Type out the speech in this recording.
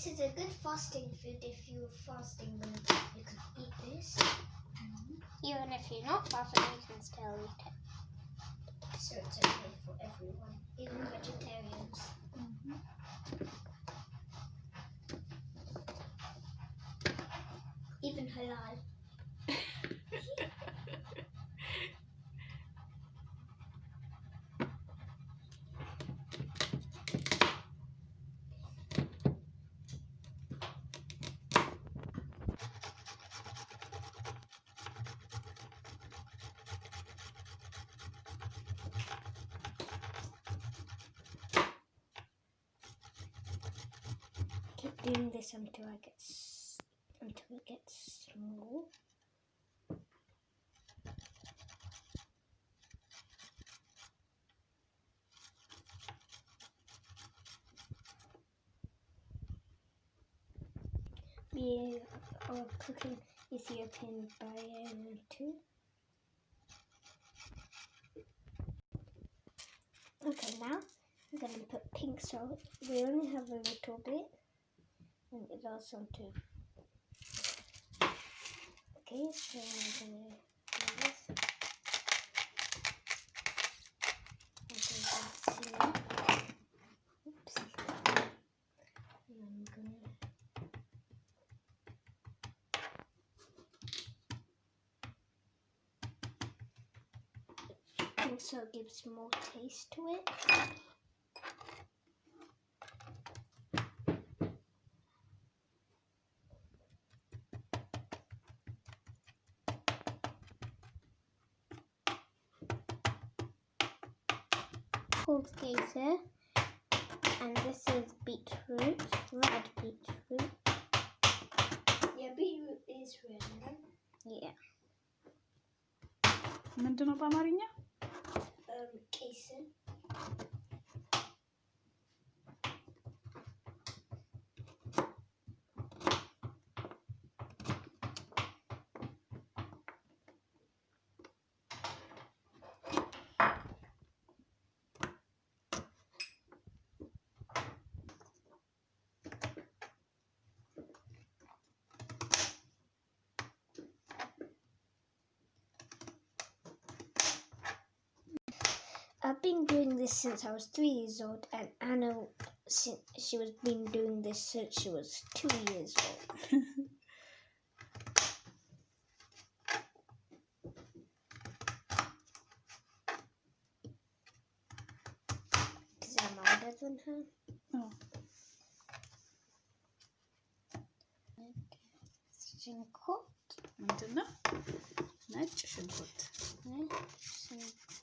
This is a good fasting food. If you're fasting, then you can eat this. Even if you're not fasting, you can still eat it. So it's okay for everyone, even vegetarians. Even halal. Keep doing this until it gets small. We are cooking Ethiopian biryani too. Okay, now I'm going to put pink salt. We only have a little bit. And it also too. Okay, so I'm going to do this. Oops. And I'm going to... Pink salt gives more taste to it. Called gazer, and this is beetroot, red beetroot. Yeah, beetroot is red, right? Yeah. ምንድን ነው በአማርኛ? Gazer. I've been doing this since I was 3 years old, and Anna, since she was been doing this since she was 2 years old. Because I'm older than her. Oh. ሽንኩርት ምንድን ነው? ነጭ ሽንኩርት። ነጭ ሽንኩርት